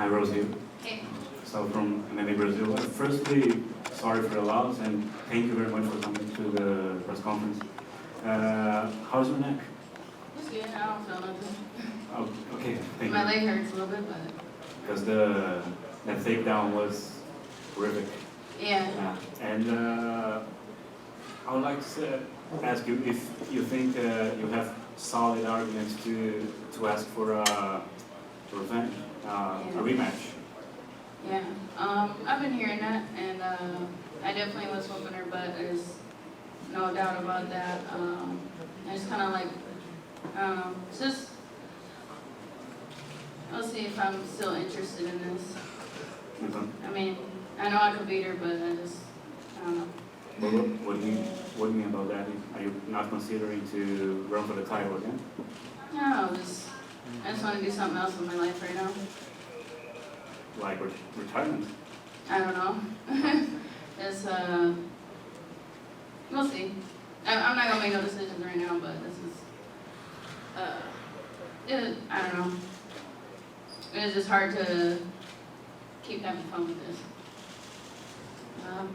Hi, Rosie. Okay. So from MMA Brazil. Firstly, sorry for the loss, and thank you very much for coming to the press conference. How's your neck? It's good. I don't feel nothing. Oh, okay, thank My you. leg hurts a little bit, but Because that takedown was horrific. yeah. And I would like to ask you if you think you have solid arguments to ask for a revenge, a rematch. Yeah. I've been hearing that, and I definitely was whooping her butt. There's no doubt about that. I just kind of like, I don't know. It's just, I'll see if I'm still interested in this. Okay. I mean, I know I could beat her, but I don't know. But what do you mean about that? Are you not considering to run for the title again? No, I just want to do something else with my life right now. Like retirement? I don't know. It's, we'll see. I'm not gonna make no decisions right now, but this is, I don't know. It's just hard to keep having fun with this.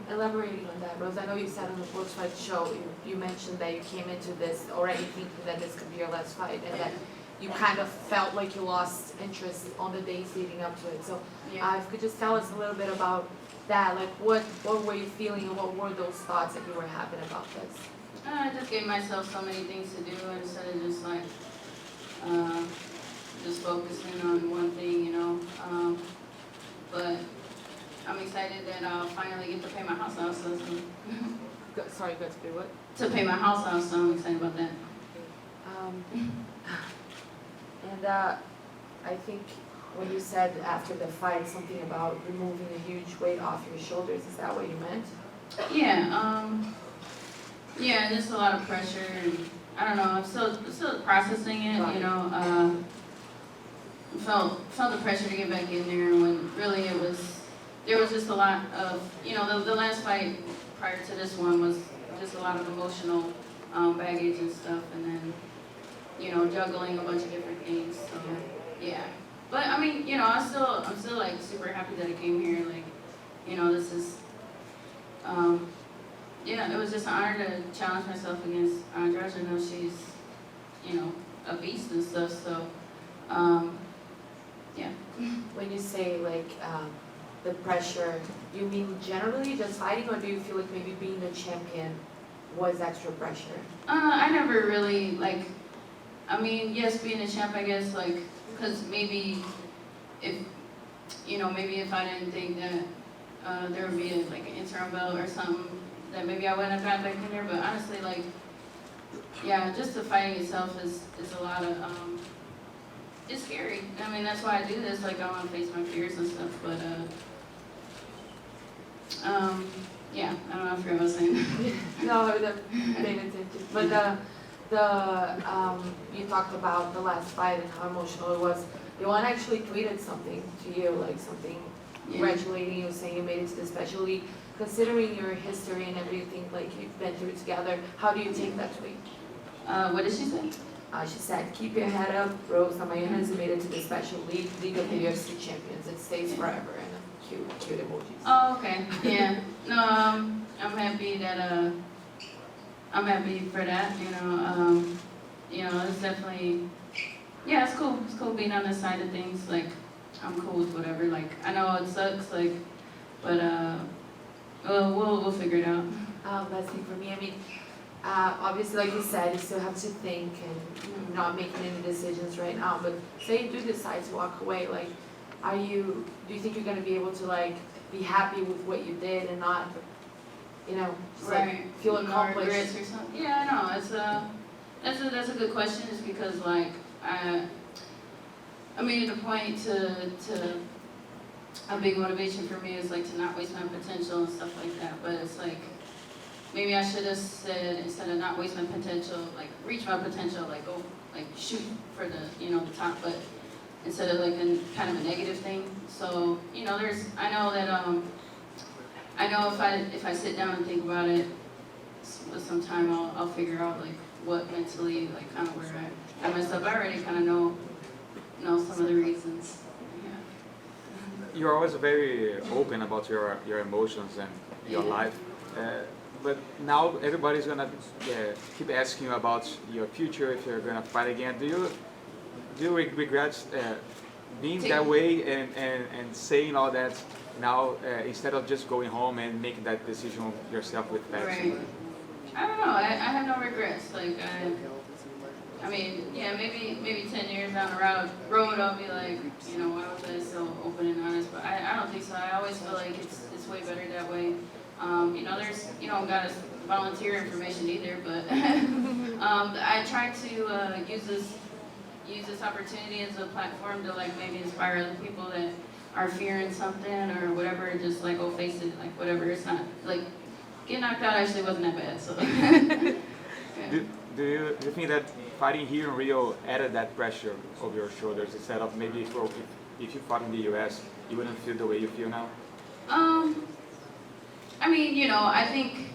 Elaborating on that, Rose, I know you said on the post-fight show, you mentioned that you came into this already thinking that this could be your last fight, and that you kind of felt like you lost interest on the days leading up to it. So Yeah. if you could just tell us a little bit about that, like what were you feeling and what were those thoughts that you were having about this? I just gave myself so many things to do instead of just like, just focusing on one thing, you know. But I'm excited that I'll finally get to pay my house off, so Sorry, good to be what? to pay my house off, so I'm excited about that. And I think when you said after the fight something about removing a huge weight off your shoulders, is that what you meant? Yeah, just a lot of pressure, and I don't know, I'm still processing it, you know. Felt the pressure to get back in there when really there was just a lot of, you know, the last fight prior to this one was just a lot of emotional baggage and stuff, and then, you know, juggling a bunch of different things, so, yeah. But, I mean, you know, I'm still like super happy that I came here, like, you know, this is, yeah, it was just an honor to challenge myself against Andrade. I know she's, you know, a beast and stuff, so, yeah. When you say like the pressure, you mean generally just fighting, or do you feel like maybe being the champion was extra pressure? I never really, like, I mean, yes, being a champ, I guess, like, because maybe if, you know, maybe if I didn't think that there would be like an interim belt or something, that maybe I wouldn't have got back in there, but honestly, like, yeah, just the fighting itself is a lot of, it's scary. I mean, that's why I do this, like, I want to face my fears and stuff, but, yeah, I don't know if you're saying. No, the paying attention. But you talked about the last fight and how emotional it was. The one actually tweeted something to you, like something congratulating you, saying you made it to the special league. Considering your history and everything like you've been through together, how do you take that tweet? What did she say? She said, "Keep your head up, Rose Namajunas made it to the special league of the UFC champions. It stays forever." And cute emojis. Oh, okay. Yeah. No, I'm happy that I'm happy for that. You know, it's definitely, yeah, it's cool. It's cool being on this side of things. Like, I'm cool with whatever. Like, I know it sucks. Like, but we'll figure it out. That's it for me. I mean, obviously, like you said, you still have to think and not making any decisions right now. But say you do decide to walk away, like, do you think you're gonna be able to like be happy with what you did and not, you know, just, like, feel No accomplished? regrets or something. Yeah, I know. That's a good question. It's because like I mean, the point to a big motivation for me is like to not waste my potential and stuff like that. But it's like maybe I should have said, instead of not waste my potential, like reach my potential, like go like shoot for the, you know, the top, but instead of like a kind of a negative thing. So, you know, I know that I know if I sit down and think about it with some time, I'll figure out like what mentally, like kind of where I messed up. I already kind of know some of the reasons. Yeah. you're always very open about your emotions and your Yeah. life. But now everybody's gonna keep asking you about your future, if you're gonna fight again. Do you regret being that way and saying all that now instead of just going home and making that decision yourself with Right. passion? I don't know. I have no regrets. Like I mean, yeah, maybe 10 years down the road, I'll be like, you know, why was I so open and honest? But I don't think so. I always feel like it's way better that way. You know, you don't gotta volunteer information either, but I try to use this opportunity as a platform to like maybe inspire other people that are fearing something or whatever. Just like go face it, like whatever. It's not like getting knocked out actually wasn't that bad. So. Yeah. Do you think that fighting here in Rio added that pressure over your shoulders instead of maybe if you fought in the US, you wouldn't feel the way you feel now? I mean, you know, I think,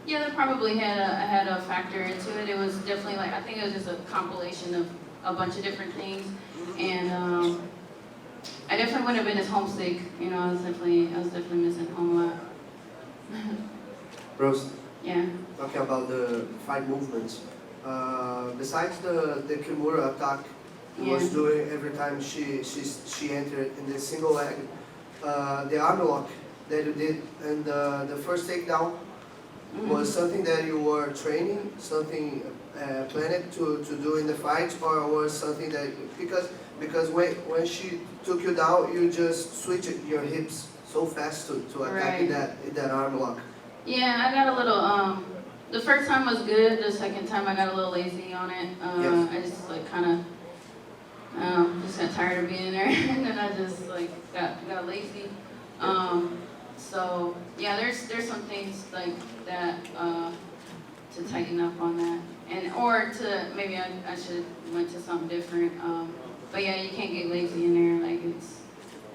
yeah, that probably had a factor into it. It was definitely like, I think it was just a compilation of a bunch of different things, and I definitely wouldn't have been as homesick. You know, I was definitely missing home a lot. Rose, Yeah. talking about the fight movements, besides the Kimura attack he was Yeah. doing every time she entered in the single leg, the arm lock that you did and the first takedown was something that you were training, something planned to do in the fight, or was something that because when she took you down, you just switched your hips so fast to attack Right. that arm lock. Yeah, I got a little, the first time was good, the second time I got a little lazy on it. Yes. I just like kind of, just got tired of being there, and then I just like got lazy. So yeah, there's some things like that, to tighten up on that. And, or to, maybe I should went to something different. But yeah, you can't get lazy in there, like it's.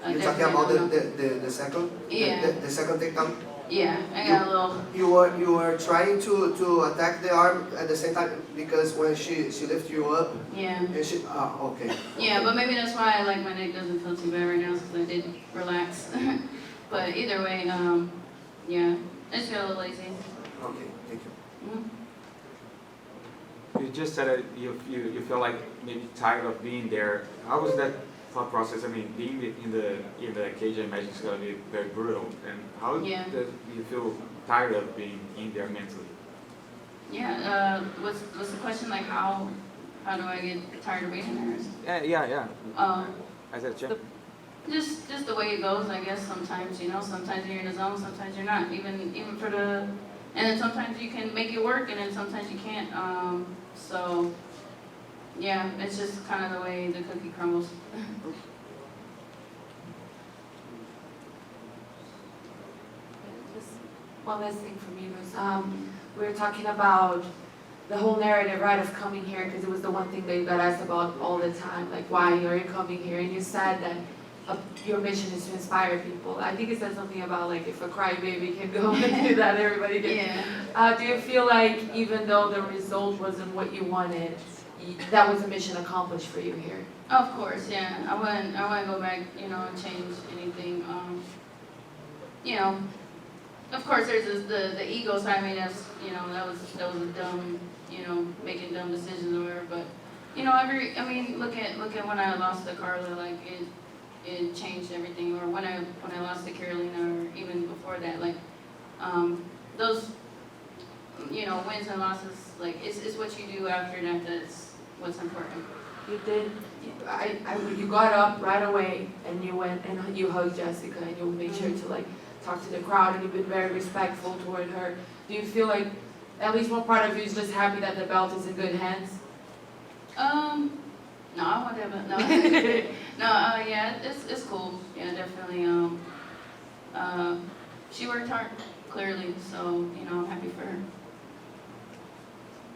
You're talking about the second? Yeah. The second takedown? Yeah, I got a little. You were trying to attack the arm at the same time because when she lifted you up Yeah. and she okay. Yeah, but maybe that's why like my neck doesn't feel too bad right now because I did relax. But either way, yeah, I just got a little lazy. Okay, thank you. Mhm. You just said that you feel like maybe tired of being there. How was that thought process? I mean, being in the cage, I imagine it's gonna be very brutal. And how Yeah. do you feel tired of being in there mentally? Yeah. What's the question? Like how do I get tired of being in there? Yeah. Um, I said, Jim. just the way it goes, I guess. Sometimes you know, sometimes you're in the zone, sometimes you're not. Even for the, and then sometimes you can make it work, and then sometimes you can't. So yeah, it's just kind of the way the cookie crumbles. Just one last thing for me was, we were talking about the whole narrative, right, of coming here, because it was the one thing that you got asked about all the time, like, why are you coming here? And you said that your mission is to inspire people. I think it said something about, like, if a crybaby can go and do that, everybody can. Yeah. Do you feel like even though the result wasn't what you wanted, that was a mission accomplished for you here? Of course, yeah. I wouldn't go back, you know, and change anything. You know, of course, there's the ego side. I mean, that's, you know, that was a dumb, you know, making dumb decisions or whatever. But you know, I mean, look at when I lost to Carla, like it changed everything. Or when I lost to Carolina, or even before that, like those, you know, wins and losses, like it's what you do after that that's what's important. You did. You got up right away and you went and you hugged Jessica and you made sure to like talk to the crowd and you've been very respectful toward her. Do you feel like at least one part of you is just happy that the belt is in good hands? No, I want that, no. No, yeah, it's cool. Yeah, definitely. She worked hard, clearly, so, you know, I'm happy for her.